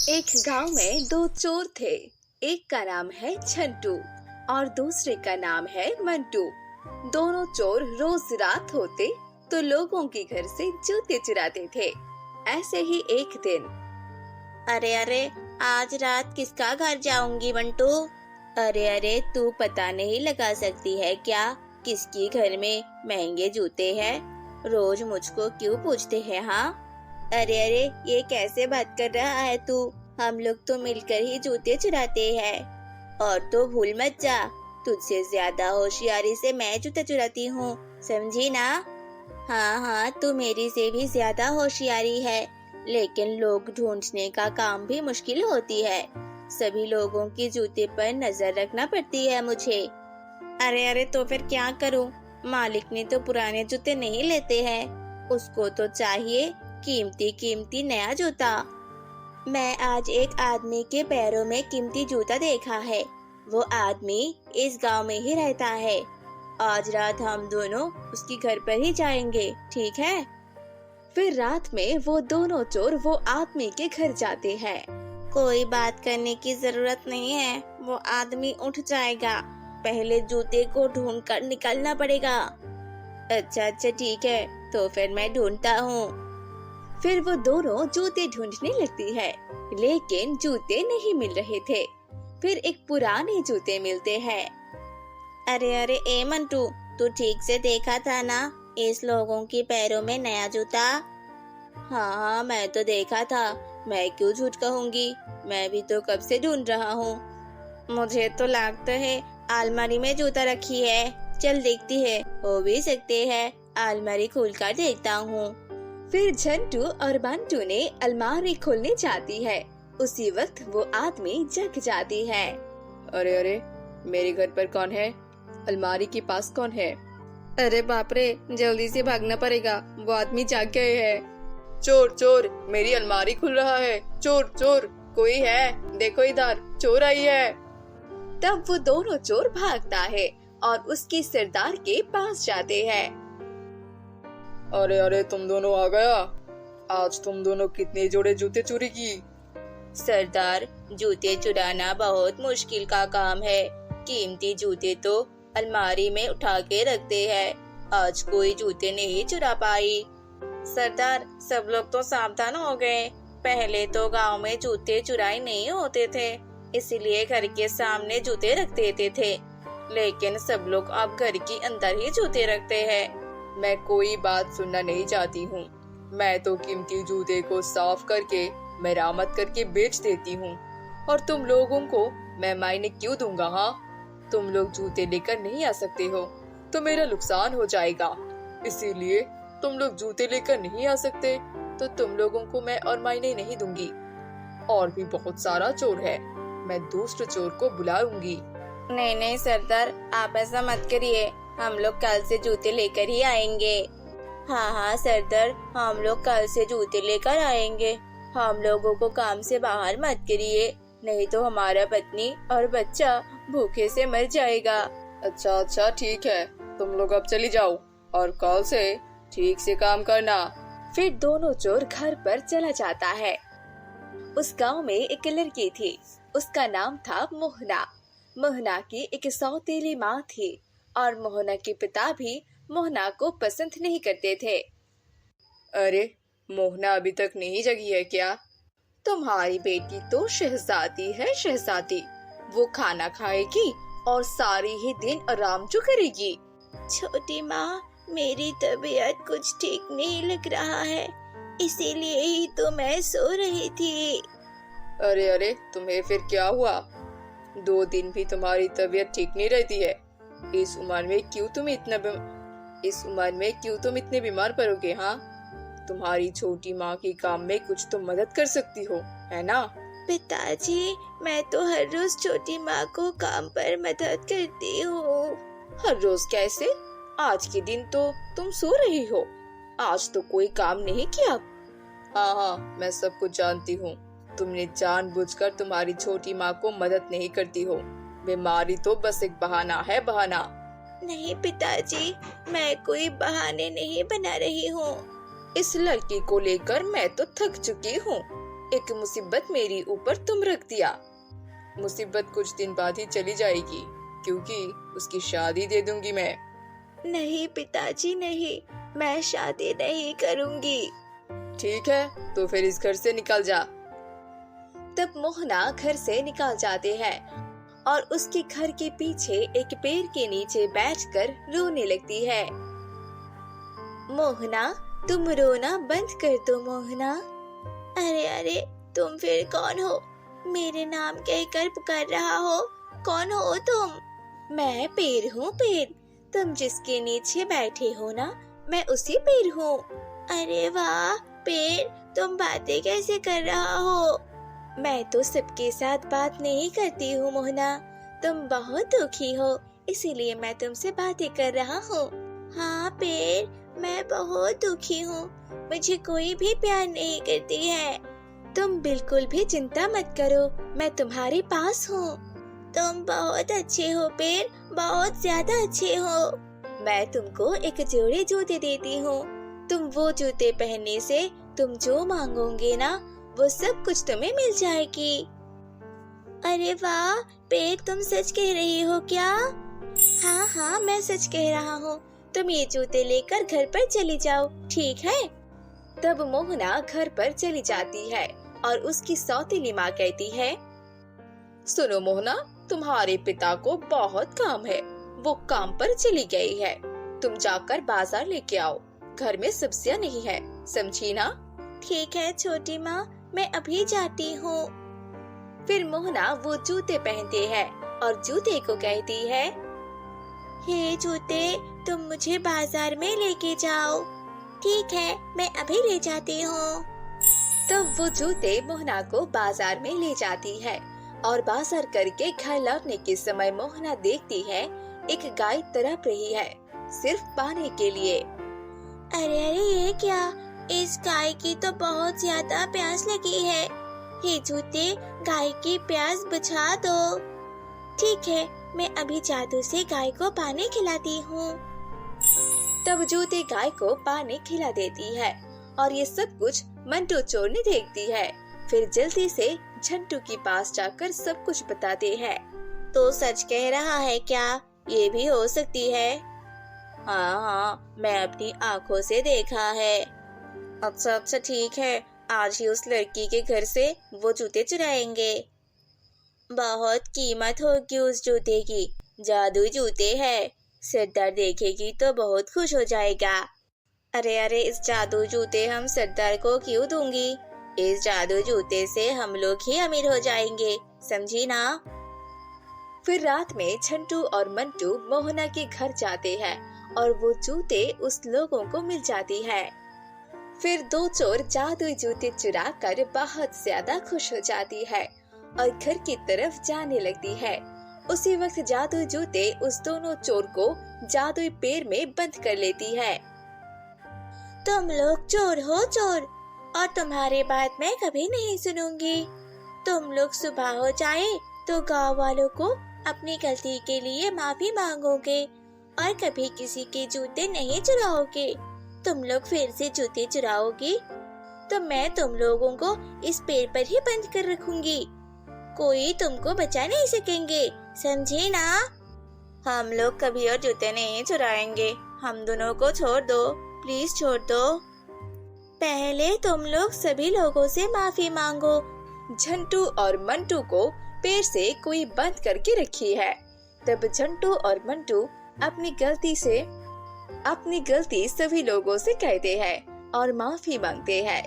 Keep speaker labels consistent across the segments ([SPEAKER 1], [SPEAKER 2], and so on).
[SPEAKER 1] एक गांव में दो चोर थे। एक का नाम है छंटू और दूसरे का नाम है मंटू। दोनों चोर रोज रात होते तो लोगों के घर से जूते चुराते थे। ऐसे ही एक दिन,
[SPEAKER 2] अरे अरे, आज रात किसका घर जाऊंगी बंटू? अरे अरे, तू पता नहीं लगा सकती है क्या किसकी घर में महंगे जूते हैं? रोज मुझको क्यों पूछते हैं? हाँ, अरे अरे, ये कैसे बात कर रहा है तू? हम लोग तो मिलकर ही जूते चुराते हैं। और तो भूल मत जा, तुझसे ज्यादा होशियारी से मैं जूता चुराती हूँ, समझी ना? हाँ हाँ, तू मेरी से भी ज्यादा होशियारी है, लेकिन लोग ढूंढने का काम भी मुश्किल होती है। सभी लोगों के जूते पर नजर रखना पड़ती है मुझे। अरे अरे, तो फिर क्या करूं? मालिक ने तो पुराने जूते नहीं लेते हैं, उसको तो चाहिए कीमती कीमती नया जूता। मैं आज एक आदमी के पैरों में कीमती जूता देखा है। वो आदमी इस गांव में ही रहता है। आज रात हम दोनों उसके घर पर ही जाएंगे, ठीक है?
[SPEAKER 1] फिर रात में वो दोनों चोर वो आदमी के घर जाते हैं।
[SPEAKER 2] कोई बात करने की जरूरत नहीं है, वो आदमी उठ जाएगा। पहले जूते को ढूंढ कर निकलना पड़ेगा। अच्छा अच्छा, ठीक है, तो फिर मैं ढूंढता हूँ।
[SPEAKER 1] फिर वो दोनों जूते ढूंढने लगती है, लेकिन जूते नहीं मिल रहे थे। फिर एक पुराने जूते मिलते हैं।
[SPEAKER 2] अरे अरे, ए मंटू, तू ठीक से देखा था ना इस लोगों के पैरों में नया जूता? हाँ हाँ, मैं तो देखा था, मैं क्यों झूठ कहूँगी, मैं भी तो कब से ढूंढ रहा हूँ। मुझे तो लगता है अलमारी में जूता रखी है। चल देखती है, हो भी सकते है, अलमारी खोलकर देखता हूँ।
[SPEAKER 1] फिर झंटू और बंटू ने अलमारी खोलने जाती है। उसी वक्त वो आदमी जग जाती है।
[SPEAKER 3] अरे अरे, मेरे घर पर कौन है? अलमारी के पास कौन है? अरे बाप रे, जल्दी से भागना पड़ेगा, वो आदमी जाग गए हैं। चोर चोर, मेरी अलमारी खुल रहा है। चोर चोर, कोई है? देखो इधर, चोर आई है।
[SPEAKER 1] तब वो दोनों चोर भागता है और उसके सरदार के पास जाते हैं।
[SPEAKER 3] अरे अरे, तुम दोनों आ गया। आज तुम दोनों कितने जोड़े जूते चोरी की?
[SPEAKER 2] सरदार, जूते चुराना बहुत मुश्किल का काम है। कीमती जूते तो अलमारी में उठा के रखते हैं, आज कोई जूते नहीं चुरा पाई। सरदार, सब लोग तो सावधान हो गए। पहले तो गांव में जूते चुराई नहीं होते थे, इसलिए घर के सामने जूते रख देते थे, लेकिन सब लोग अब घर के अंदर ही जूते रखते हैं।
[SPEAKER 3] मैं कोई बात सुनना नहीं चाहती हूँ। मैं तो कीमती जूते को साफ करके मरम्मत करके बेच देती हूँ, और तुम लोगों को मैं मायने क्यों दूंगा? हाँ, तुम लोग जूते लेकर नहीं आ सकते हो तो मेरा नुकसान हो जाएगा, इसीलिए तुम लोग जूते लेकर नहीं आ सकते तो तुम लोगों को मैं और मायने नहीं दूंगी। और भी बहुत सारा चोर है, मैं दूसरे चोर को बुलाऊंगी।
[SPEAKER 2] नहीं नहीं सरदार, आप ऐसा मत करिए, हम लोग कल से जूते लेकर ही आएंगे। हाँ हाँ सरदार, हम लोग कल से जूते लेकर आएंगे। हम लोगों को काम से बाहर मत करिए, नहीं तो हमारा पत्नी और बच्चा भूखे से मर जाएगा।
[SPEAKER 3] अच्छा अच्छा, ठीक है, तुम लोग अब चली जाओ और कल से ठीक से काम करना।
[SPEAKER 1] फिर दोनों चोर घर पर चला जाता है। उस गांव में एक लड़की थी, उसका नाम था मोहना। मोहना की एक सौतेली माँ थी और मोहना के पिता भी मोहना को पसंद नहीं करते थे।
[SPEAKER 3] अरे, मोहना अभी तक नहीं जगी है क्या?
[SPEAKER 1] तुम्हारी बेटी तो शहजादी है, शहजादी। वो खाना खाएगी और सारी ही दिन आराम जो करेगी।
[SPEAKER 2] छोटी माँ, मेरी तबीयत कुछ ठीक नहीं लग रहा है, इसीलिए ही तो मैं सो रही थी।
[SPEAKER 3] अरे अरे, तुम्हें फिर क्या हुआ? 2 दिन भी तुम्हारी तबीयत ठीक नहीं रहती है। इस उम्र में क्यों तुम इतने बीमार पड़ोगे? हाँ, तुम्हारी छोटी माँ की काम में कुछ तो मदद कर सकती हो, है ना?
[SPEAKER 2] पिताजी, मैं तो हर रोज छोटी माँ को काम पर मदद करती हूँ।
[SPEAKER 1] हर रोज कैसे? आज के दिन तो तुम सो रही हो, आज तो कोई काम नहीं किया।
[SPEAKER 3] हाँ हाँ, मैं सब कुछ जानती हूँ। तुमने जानबूझकर तुम्हारी छोटी माँ को मदद नहीं करती हो। बीमारी तो बस एक बहाना है, बहाना।
[SPEAKER 2] नहीं पिताजी, मैं कोई बहाने नहीं बना रही हूँ।
[SPEAKER 1] इस लड़की को लेकर मैं तो थक चुकी हूँ।
[SPEAKER 3] एक मुसीबत मेरी ऊपर तुम रख दिया। मुसीबत कुछ दिन बाद ही चली जाएगी, क्योंकि उसकी शादी दे दूंगी मैं।
[SPEAKER 2] नहीं पिताजी नहीं, मैं शादी नहीं करूंगी।
[SPEAKER 3] ठीक है, तो फिर इस घर से निकल जा।
[SPEAKER 1] तब मोहना घर से निकल जाते हैं और उसके घर के पीछे एक पेड़ के नीचे बैठकर रोने लगती है। मोहना, तुम रोना बंद कर दो मोहना।
[SPEAKER 2] अरे अरे, तुम फिर कौन हो? मेरे नाम कहकर पुकार रहा हो, कौन हो तुम?
[SPEAKER 1] मैं पेड़ हूँ, पेड़। तुम जिसके नीचे बैठे हो ना, मैं उसी पेड़ हूँ।
[SPEAKER 2] अरे वाह पेड़, तुम बातें कैसे कर रहा हो?
[SPEAKER 1] मैं तो सबके साथ बात नहीं करती हूँ मोहना। तुम बहुत दुखी हो, इसीलिए मैं तुमसे बातें कर रहा हूँ।
[SPEAKER 2] हाँ पेड़, मैं बहुत दुखी हूँ, मुझे कोई भी प्यार नहीं करती है।
[SPEAKER 1] तुम बिल्कुल भी चिंता मत करो, मैं तुम्हारे पास हूँ।
[SPEAKER 2] तुम बहुत अच्छे हो पेड़, बहुत ज्यादा अच्छे हो।
[SPEAKER 1] मैं तुमको एक जोड़े जूते देती हूँ। तुम वो जूते पहनने से तुम जो मांगोगे ना, वो सब कुछ तुम्हें मिल जाएगी।
[SPEAKER 2] अरे वाह पेड़, तुम सच कह रही हो क्या?
[SPEAKER 1] हाँ हाँ, मैं सच कह रहा हूँ। तुम ये जूते लेकर घर पर चली जाओ, ठीक है? तब मोहना घर पर चली जाती है और उसकी सौतेली माँ कहती है,
[SPEAKER 3] सुनो मोहना, तुम्हारे पिता को बहुत काम है, वो काम पर चली गई है। तुम जाकर बाजार लेके आओ, घर में सब्जियां नहीं है, समझी ना?
[SPEAKER 2] ठीक है छोटी माँ, मैं अभी जाती हूँ।
[SPEAKER 1] फिर मोहना वो जूते पहनते हैं और जूते को कहती है,
[SPEAKER 2] हे जूते, तुम मुझे बाजार में लेके जाओ। ठीक है, मैं अभी ले जाती हूँ।
[SPEAKER 1] तब वो जूते मोहना को बाजार में ले जाती है और बाजार करके घर लौटने के समय मोहना देखती है एक गाय तड़प रही है, सिर्फ पानी के लिए।
[SPEAKER 2] अरे अरे, ये क्या? इस गाय की तो बहुत ज्यादा प्यास लगी है। हे जूते, गाय की प्यास बुझा दो। ठीक है, मैं अभी जादू से गाय को पानी खिलाती हूँ।
[SPEAKER 1] तब जूते गाय को पानी खिला देती है और ये सब कुछ मंटू चोर ने देखती है। फिर जल्दी से झंटू के पास जाकर सब कुछ बताते हैं।
[SPEAKER 2] तो सच कह रहा है क्या? ये भी हो सकती है।
[SPEAKER 1] हाँ हाँ, मैं अपनी आँखों से देखा है।
[SPEAKER 2] अच्छा अच्छा ठीक है, आज ही उस लड़की के घर से वो जूते चुराएंगे। बहुत कीमत होगी उस जूते की, जादुई जूते हैं। सरदार देखेगी तो बहुत खुश हो जाएगा। अरे अरे, इस जादू जूते हम सरदार को क्यों दूंगी? इस जादू जूते से हम लोग ही अमीर हो जाएंगे, समझी ना?
[SPEAKER 1] फिर रात में झंटू और मंटू मोहना के घर जाते हैं और वो जूते उस लोगों को मिल जाती है। फिर दो चोर जादुई जूते चुरा कर बहुत ज्यादा खुश हो जाती है और घर की तरफ जाने लगती है। उसी वक्त जादुई जूते उस दोनों चोर को जादुई पेड़ में बंद कर लेती है।
[SPEAKER 2] तुम लोग चोर हो चोर, और तुम्हारी बात मैं कभी नहीं सुनूंगी। तुम लोग सुबह हो जाए तो गांव वालों को अपनी गलती के लिए माफी मांगोगे और कभी किसी के जूते नहीं चुराओगे। तुम लोग फिर से जूते चुराओगी तो मैं तुम लोगों को इस पेड़ पर ही बंद कर रखूंगी। कोई तुमको बचा नहीं सकेंगे, समझे ना? हम लोग कभी और जूते नहीं चुराएंगे, हम दोनों को छोड़ दो, प्लीज छोड़ दो। पहले तुम लोग सभी लोगों से माफी मांगो।
[SPEAKER 1] झंटू और मंटू को पेड़ से कोई बंद करके रखी है। तब झंटू और मंटू अपनी गलती सभी लोगों से कहते हैं और माफी मांगते हैं।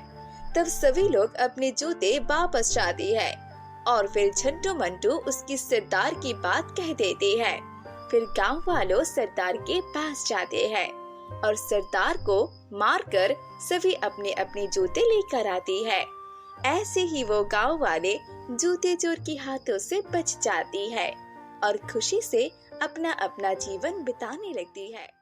[SPEAKER 1] तब सभी लोग अपने जूते वापस चाहते हैं और फिर झंटू मंटू उसकी सरदार की बात कह देते हैं। फिर गांव वालों सरदार के पास जाते हैं और सरदार को मारकर सभी अपने अपने जूते लेकर आती है। ऐसे ही वो गांव वाले जूते चोर के हाथों से बच जाती है और खुशी से अपना अपना जीवन बिताने लगती है।